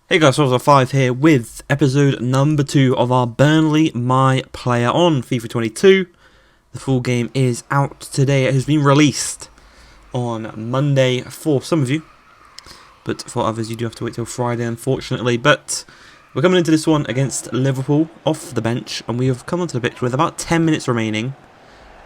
Hey guys, Soldier5 here with episode number 2 of our Burnley My Player on FIFA 22. The full game is out today. It has been released on Monday for some of you, but for others you do have to wait till Friday, unfortunately. But we're coming into this one against Liverpool off the bench, and we have come onto the pitch with about 10 minutes remaining,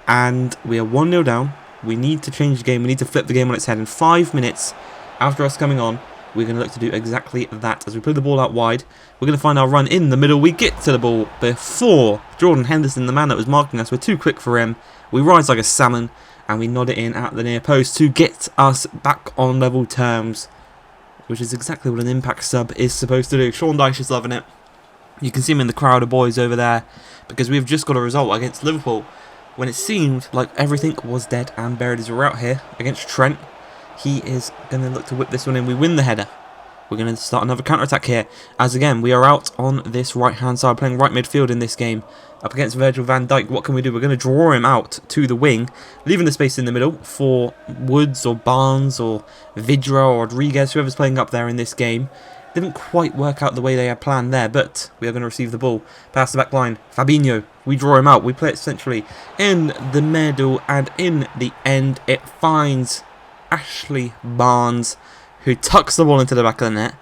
and we are 1-0 down. We need to change the game. We need to flip the game on its head in 5 minutes after us coming on. We're going to look to do exactly that. As we play the ball out wide, we're going to find our run in the middle. We get to the ball before Jordan Henderson, the man that was marking us. We're too quick for him. We rise like a salmon, and we nod it in at the near post to get us back on level terms, which is exactly what an impact sub is supposed to do. Sean Dyche is loving it. You can see him in the crowd of boys over there, because we've just got a result against Liverpool when it seemed like everything was dead and buried. As we're out here against Trent, he is going to look to whip this one in. We win the header. We're going to start another counter-attack here, as again we are out on this right-hand side, playing right midfield in this game, up against Virgil van Dijk. What can we do? We're going to draw him out to the wing, leaving the space in the middle for Woods or Barnes or Vidra or Rodriguez, whoever's playing up there in this game. Didn't quite work out the way they had planned there, but we are going to receive the ball. Pass the back line. Fabinho. We draw him out. We play it centrally in the middle, and in the end it finds Ashley Barnes, who tucks the ball into the back of the net,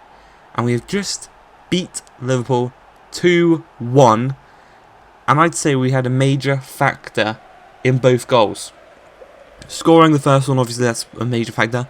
and we have just beat Liverpool 2-1, and I'd say we had a major factor in both goals. Scoring the first one, obviously that's a major factor,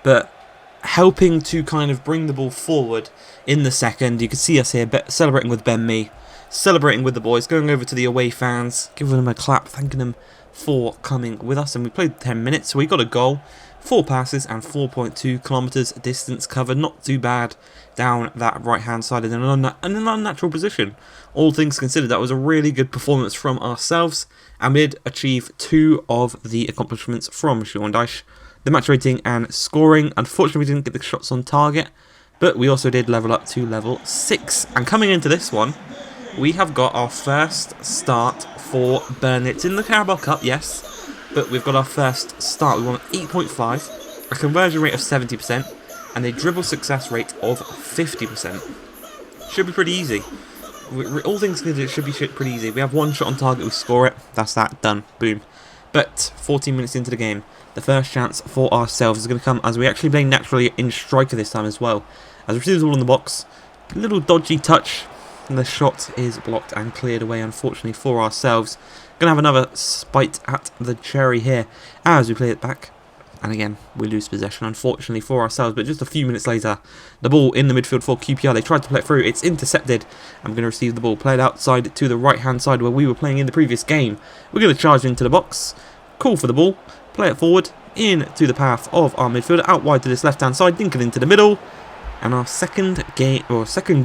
but helping to kind of bring the ball forward in the second. You can see us here celebrating with Ben Mee, celebrating with the boys, going over to the away fans, giving them a clap, thanking them for coming with us, and we played 10 minutes, so we got a goal. 4 passes and 4.2 kilometres distance covered. Not too bad down that right hand side in an unnatural position. All things considered, that was a really good performance from ourselves, and we did achieve 2 of the accomplishments from Sean Dyche: the match rating and scoring. Unfortunately, we didn't get the shots on target, but we also did level up to level 6. And coming into this one, we have got our first start for Burnley. It's in the Carabao Cup, yes, but we've got our first start. We want an 8.5, a conversion rate of 70%, and a dribble success rate of 50%. Should be pretty easy. All things considered, it should be pretty easy. We have 1 shot on target, we score it, that's that, done, boom. But 14 minutes into the game, the first chance for ourselves is going to come as we actually play naturally in striker this time as well. As we receive the ball in the box, a little dodgy touch, and the shot is blocked and cleared away, unfortunately for ourselves. Going to have another spite at the cherry here as we play it back, and again we lose possession, unfortunately for ourselves. But just a few minutes later, the ball in the midfield for QPR. They tried to play it through, it's intercepted. I'm going to receive the ball, played outside to the right hand side where we were playing in the previous game. We're going to charge into the box, call for the ball, play it forward into the path of our midfielder, out wide to this left hand side, dink it into the middle. And our second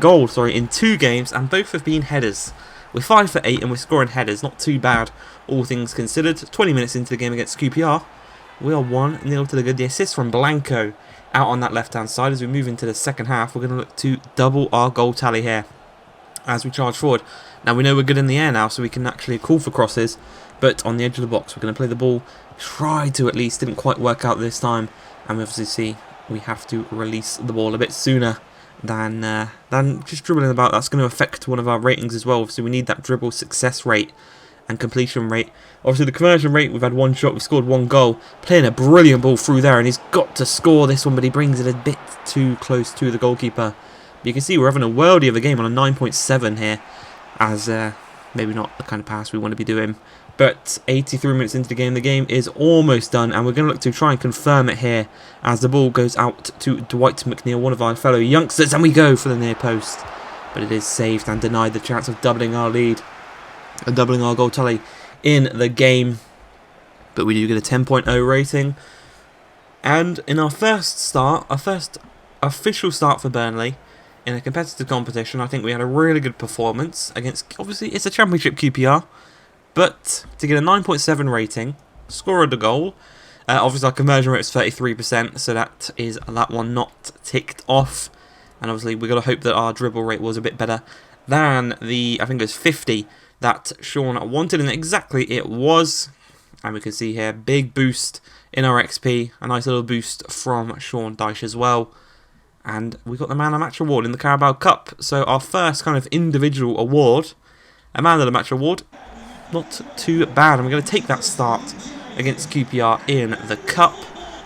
goal in 2 games, and both have been headers. We're 5 for 8 and we're scoring headers, not too bad, all things considered. 20 minutes into the game against QPR, we are 1-0 to the good. The assist from Blanco out on that left-hand side. As we move into the second half, we're going to look to double our goal tally here as we charge forward. Now we know we're good in the air now, so we can actually call for crosses, but on the edge of the box, we're going to play the ball, try to at least, didn't quite work out this time, and we obviously see we have to release the ball a bit sooner than just dribbling about. That's going to affect one of our ratings as well, so we need that dribble success rate and completion rate. Obviously the conversion rate, we've had 1 shot, we've scored 1 goal, playing a brilliant ball through there, and he's got to score this one, but he brings it a bit too close to the goalkeeper. But you can see we're having a worldie of a game on a 9.7 here, as maybe not the kind of pass we want to be doing. But 83 minutes into the game is almost done, and we're going to look to try and confirm it here as the ball goes out to Dwight McNeil, one of our fellow youngsters, and we go for the near post. But it is saved and denied the chance of doubling our lead, and doubling our goal tally in the game. But we do get a 10.0 rating. And in our first start, our first official start for Burnley in a competitive competition, I think we had a really good performance against, obviously it's a championship QPR, but to get a 9.7 rating, score a goal, obviously our conversion rate is 33%, so that is that one not ticked off. And obviously we've got to hope that our dribble rate was a bit better than the, I think it was 50 that Sean wanted, and exactly it was. And we can see here, big boost in our XP, a nice little boost from Sean Dyche as well. And we got the Man of the Match award in the Carabao Cup. So our first kind of individual award, a Man of the Match award, not too bad. And we're going to take that start against QPR in the Cup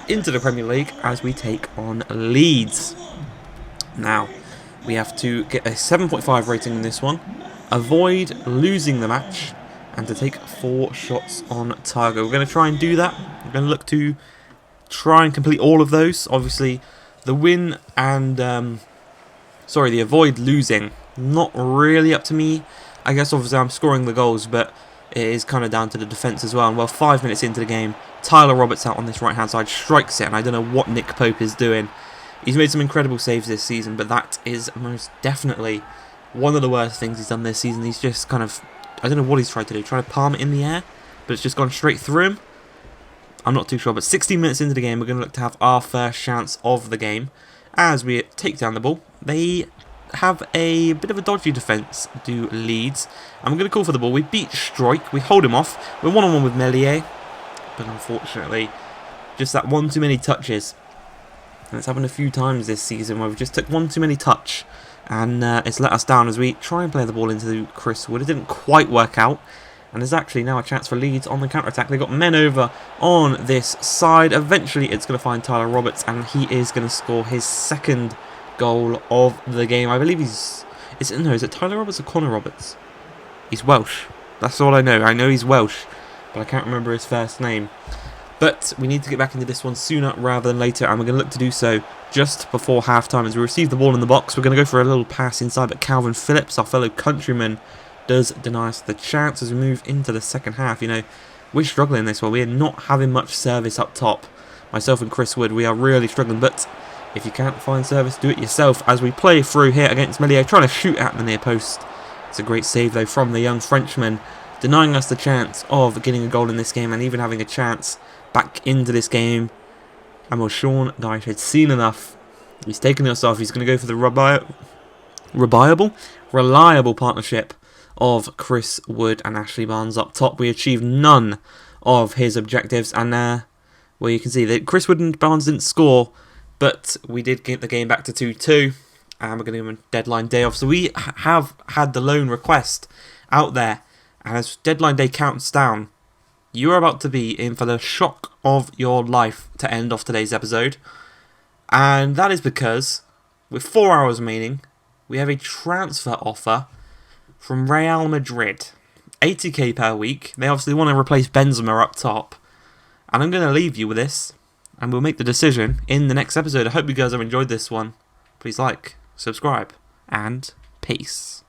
into the Premier League as we take on Leeds. Now, we have to get a 7.5 rating in this one, avoid losing the match, and to take 4 shots on target. We're going to try and do that. We're going to look to try and complete all of those. Obviously, the win and the avoid losing, not really up to me. I guess obviously I'm scoring the goals, but it is kind of down to the defence as well. And well, 5 minutes into the game, Tyler Roberts out on this right hand side strikes it, and I don't know what Nick Pope is doing. He's made some incredible saves this season, but that is most definitely one of the worst things he's done this season. He's just kind of, I don't know what he's tried to do, trying to palm it in the air, but it's just gone straight through him. I'm not too sure, but 16 minutes into the game, we're going to look to have our first chance of the game as we take down the ball. They have a bit of a dodgy defence, do Leeds, and we're going to call for the ball. We beat Strike, we hold him off, we're one-on-one with Meslier, but unfortunately, just that one too many touches. And it's happened a few times this season where we just took one too many touch, and it's let us down as we try and play the ball into Chris Wood. It didn't quite work out, and there's actually now a chance for Leeds on the counter-attack. They've got men over on this side. Eventually it's going to find Tyler Roberts, and he is going to score his second goal of the game. I believe is it Tyler Roberts or Connor Roberts? He's Welsh. That's all I know. I know he's Welsh, but I can't remember his first name. But we need to get back into this one sooner rather than later, and we're going to look to do so just before half-time. As we receive the ball in the box, we're going to go for a little pass inside, but Calvin Phillips, our fellow countryman, does deny us the chance as we move into the second half. You know, we're struggling this one. We're not having much service up top. Myself and Chris Wood, we are really struggling, but if you can't find service, do it yourself as we play through here against Meslier, trying to shoot at the near post. It's a great save, though, from the young Frenchman, denying us the chance of getting a goal in this game and even having a chance back into this game. And well, Sean Dyche had seen enough. He's taken us off. He's going to go for the reliable partnership of Chris Wood and Ashley Barnes up top. We achieved none of his objectives, and well, you can see that Chris Wood and Barnes didn't score, but we did get the game back to 2-2, and we're going to give him a deadline day off. So we have had the loan request out there, and as deadline day counts down, you are about to be in for the shock of your life to end off today's episode. And that is because, with 4 hours remaining, we have a transfer offer from Real Madrid. 80k per week. They obviously want to replace Benzema up top. And I'm going to leave you with this, and we'll make the decision in the next episode. I hope you guys have enjoyed this one. Please like, subscribe, and peace.